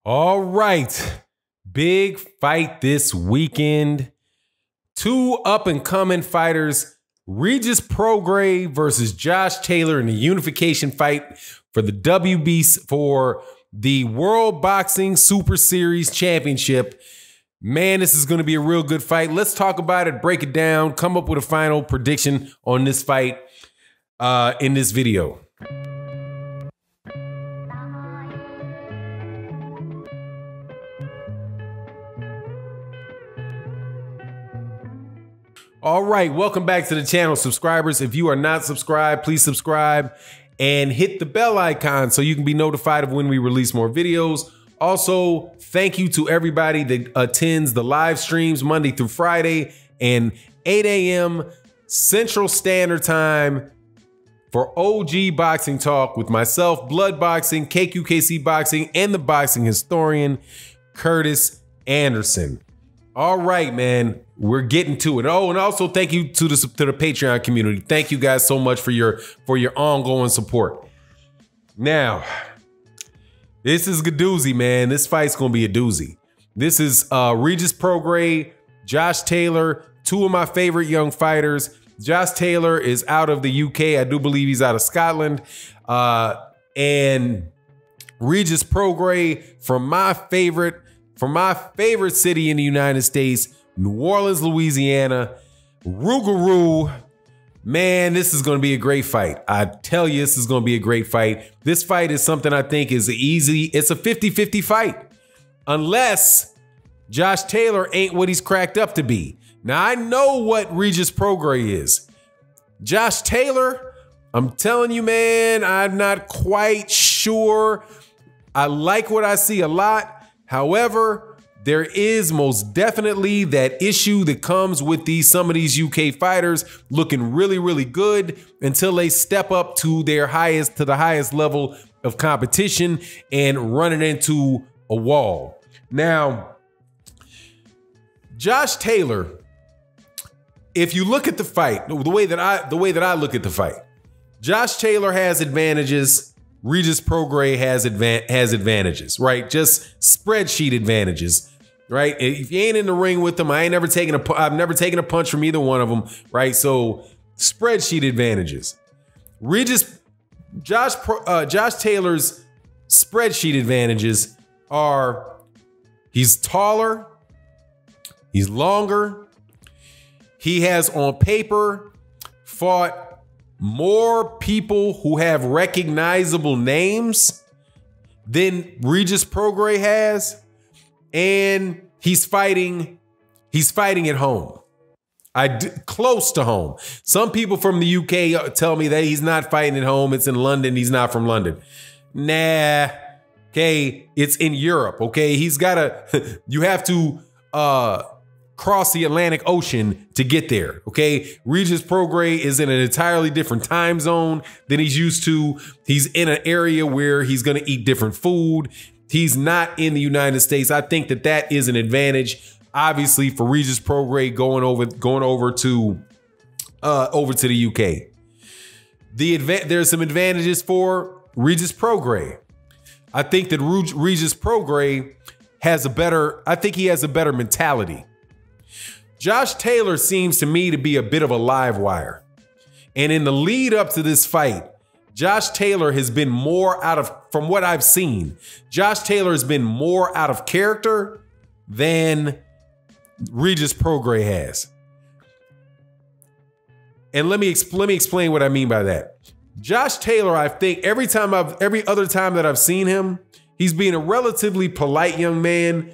All right. Big fight this weekend. Two up-and-coming fighters, Regis Prograis versus Josh Taylor in the unification fight for the WBC for the World Boxing Super Series Championship. Man, this is going to be a real good fight. Let's talk about it, break it down, come up with a final prediction on this fight in this video. All right, welcome back to the channel, subscribers. If you are not subscribed, please subscribe and hit the bell icon so you can be notified of when we release more videos. Also, thank you to everybody that attends the live streams Monday through Friday and 8 a.m. Central Standard Time for OG Boxing Talk with myself, Blood Boxing, KQKC Boxing, and the boxing historian, Curtis Anderson. All right, man, we're getting to it. Oh, and also thank you to the Patreon community. Thank you guys so much for your ongoing support. Now, this is a doozy, man. This fight's gonna be a doozy. This is Regis Prograis, Josh Taylor, two of my favorite young fighters. Josh Taylor is out of the UK. I do believe he's out of Scotland. And Regis Prograis from my favorite city in the United States, New Orleans, Louisiana, Rougarou. Man, this is going to be a great fight. I tell you, this is going to be a great fight. This fight is something I think is it's a 50-50 fight. Unless Josh Taylor ain't what he's cracked up to be. Now, I know what Regis Prograis is. Josh Taylor, I'm telling you, man, I'm not quite sure. I like what I see a lot. However, there is most definitely that issue that comes with some of these UK fighters looking really, really good until they step up to the highest level of competition and running into a wall. Now, Josh Taylor, if you look at the fight, the way that I look at the fight, Josh Taylor has advantages. Regis Prograis has advantages, right? Just spreadsheet advantages, right? If you ain't in the ring with them, I've never taken a punch from either one of them, right? So spreadsheet advantages. Josh Taylor's spreadsheet advantages are he's taller, he's longer, he has on paper fought more people who have recognizable names than Regis Prograis has, and he's fighting at home. Close to home. Some people from the UK tell me that he's not fighting at home. It's in London. He's not from London. Nah. Okay, it's in Europe. Okay, you have to cross the Atlantic Ocean to get there, okay? Regis Prograis is in an entirely different time zone than he's used to. He's in an area where he's gonna eat different food. He's not in the United States. I think that is an advantage, obviously, for Regis Prograis going over to the UK. There's some advantages for Regis Prograis. I think that Regis Prograis has a better mentality. Josh Taylor seems to me to be a bit of a live wire. And in the lead up to this fight, Josh Taylor has been from what I've seen, Josh Taylor has been more out of character than Regis Prograis has. And let me explain what I mean by that. Josh Taylor, I think every other time that I've seen him, he's being a relatively polite young man.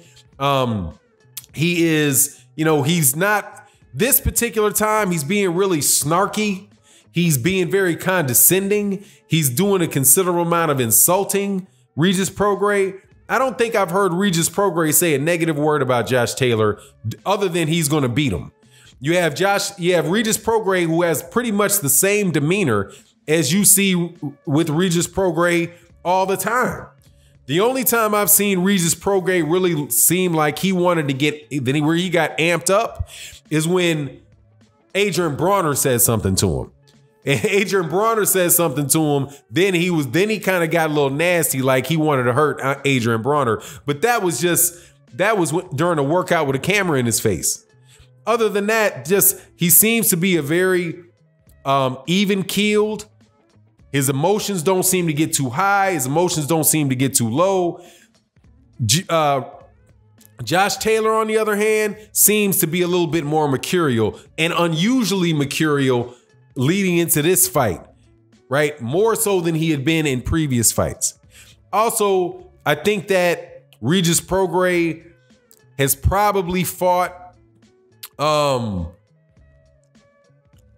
He is, he's not, this particular time, he's being really snarky. He's being very condescending. He's doing a considerable amount of insulting Regis Prograis. I don't think I've heard Regis Prograis say a negative word about Josh Taylor other than he's going to beat him. You have Regis Prograis, who has pretty much the same demeanor as you see with Regis Prograis all the time. The only time I've seen Regis Prograis really seem like he wanted to where he got amped up is when Adrian Bronner said something to him. And Adrian Bronner said something to him. Then he kind of got a little nasty, like he wanted to hurt Adrian Bronner. But that was during a workout with a camera in his face. Other than that, just he seems to be a very even-keeled. His emotions don't seem to get too high. His emotions don't seem to get too low. Josh Taylor, on the other hand, seems to be a little bit more mercurial and unusually mercurial leading into this fight, right? More so than he had been in previous fights. Also, I think that Regis Prograis has probably fought,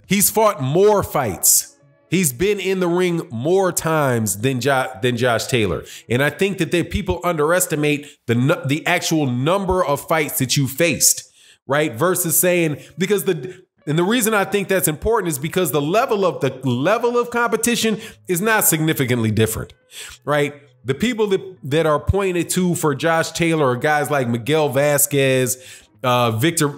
he's fought more fights. He's been in the ring more times than Josh Taylor. And I think that people underestimate the actual number of fights that you faced, right? Versus saying, because the reason I think that's important is because the level of competition is not significantly different, right? The people that are pointed to for Josh Taylor are guys like Miguel Vasquez, Victor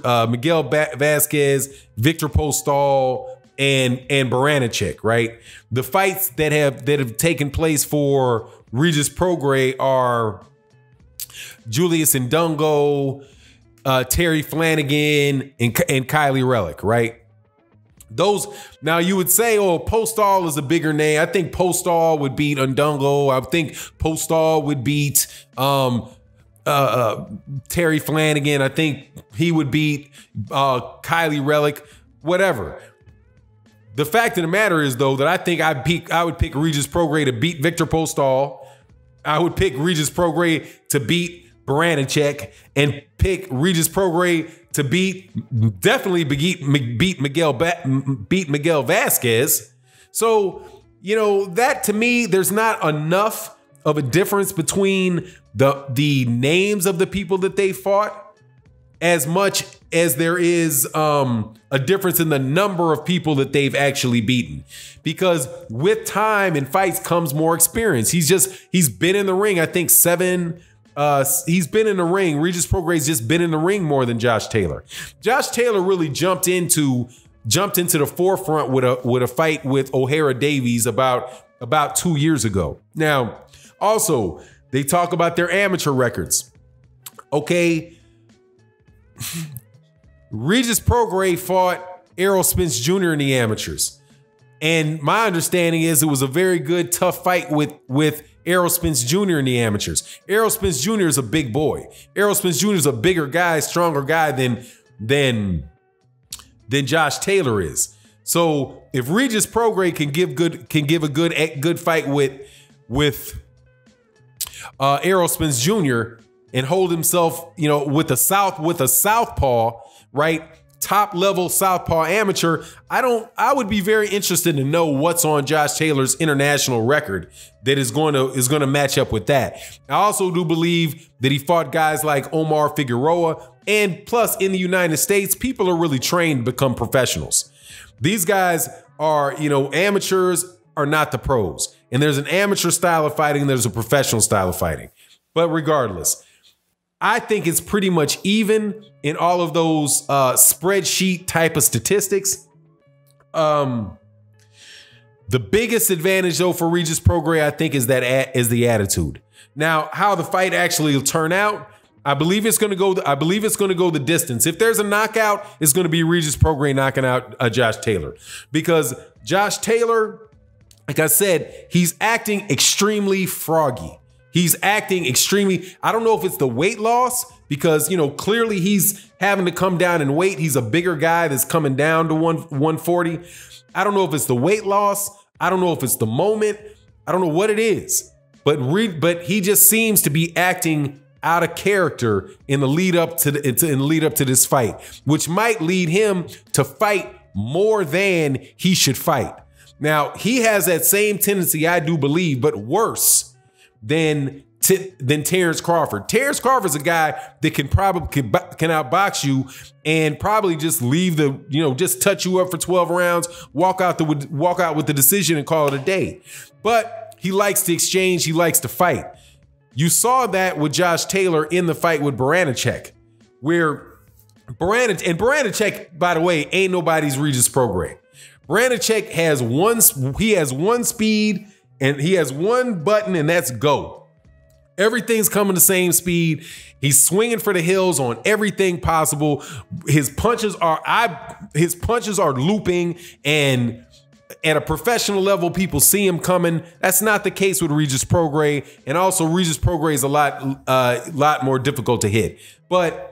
Postol, and Baranicek, right? The fights that have taken place for Regis Prograis are Julius Ndungo, Terry Flanagan, and Kylie Relic, right? Those, now you would say, oh, Postol is a bigger name. I think Postol would beat Ndungo. I think Postol would beat Terry Flanagan. I think he would beat Kylie Relic, whatever. The fact of the matter is, though, that I think I would pick Regis Prograis to beat Victor Postol. I would pick Regis Prograis to beat Baranicek, and pick Regis Prograis to definitely beat Miguel Vasquez. So, you know, that to me, there's not enough of a difference between the names of the people that they fought as much as there is a difference in the number of people that they've actually beaten. Because with time and fights comes more experience. He's been in the ring, I think he's been in the ring. Regis Prograis just been in the ring more than Josh Taylor. Josh Taylor really jumped into the forefront with a fight with O'Hara Davies about 2 years ago. Now, also, they talk about their amateur records. Okay. Regis Prograis fought Errol Spence Jr. in the amateurs. And my understanding is it was a very good, tough fight with Errol Spence Jr. in the amateurs. Errol Spence Jr. is a big boy. Errol Spence Jr. is a bigger guy, stronger guy than Josh Taylor is. So if Regis Prograis can give a good fight with Errol Spence Jr. and hold himself, you know, with a southpaw, right? Top level southpaw amateur. I would be very interested to know what's on Josh Taylor's international record that is going to match up with that. I also do believe that he fought guys like Omar Figueroa, and plus in the United States, people are really trained to become professionals. These guys are, you know, amateurs are not the pros. And there's an amateur style of fighting, and there's a professional style of fighting. But regardless, I think it's pretty much even in all of those spreadsheet type of statistics. The biggest advantage, though, for Regis Prograis, I think, is the attitude. Now, how the fight actually will turn out, I believe it's going to go the distance. If there's a knockout, it's going to be Regis Prograis knocking out Josh Taylor, because Josh Taylor, like I said, he's acting extremely froggy. He's acting extremely, I don't know if it's the weight loss, because, you know, clearly he's having to come down in weight. He's a bigger guy that's coming down to 140. I don't know if it's the weight loss. I don't know if it's the moment. I don't know what it is, but he just seems to be acting out of character in the lead up to this fight, which might lead him to fight more than he should fight. Now, he has that same tendency, I do believe, but worse than Terrence Crawford. Terrence Crawford's a guy that can outbox you and probably just leave just touch you up for 12 rounds, walk out with the decision and call it a day. But he likes to exchange. He likes to fight. You saw that with Josh Taylor in the fight with Baranicek, where Baranicek, by the way, ain't nobody's Regis Prograis. Baranchyk has one speed and he has one button, and that's go. Everything's coming the same speed. He's swinging for the hills on everything possible. His punches are looping, and at a professional level, people see him coming. That's not the case with Regis Prograis, and also Regis Prograis is a lot more difficult to hit. But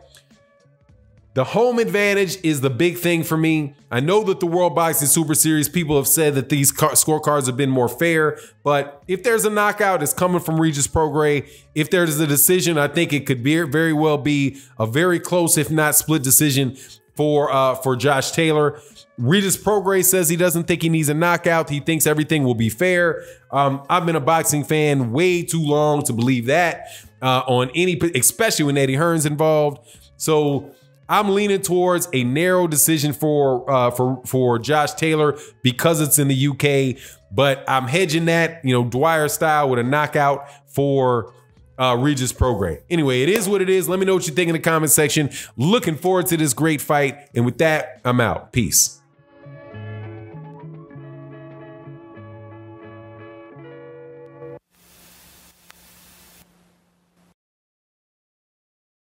the home advantage is the big thing for me. I know that the World Boxing Super Series, people have said that these scorecards have been more fair, but if there's a knockout, it's coming from Regis Prograis. If there's a decision, I think it could very well be a very close, if not split decision for Josh Taylor. Regis Prograis says he doesn't think he needs a knockout. He thinks everything will be fair. I've been a boxing fan way too long to believe that especially when Eddie Hearn's involved. So I'm leaning towards a narrow decision for Josh Taylor because it's in the UK, but I'm hedging that, Dwyer style with a knockout for Regis Prograis. Anyway, it is what it is. Let me know what you think in the comment section. Looking forward to this great fight. And with that, I'm out. Peace.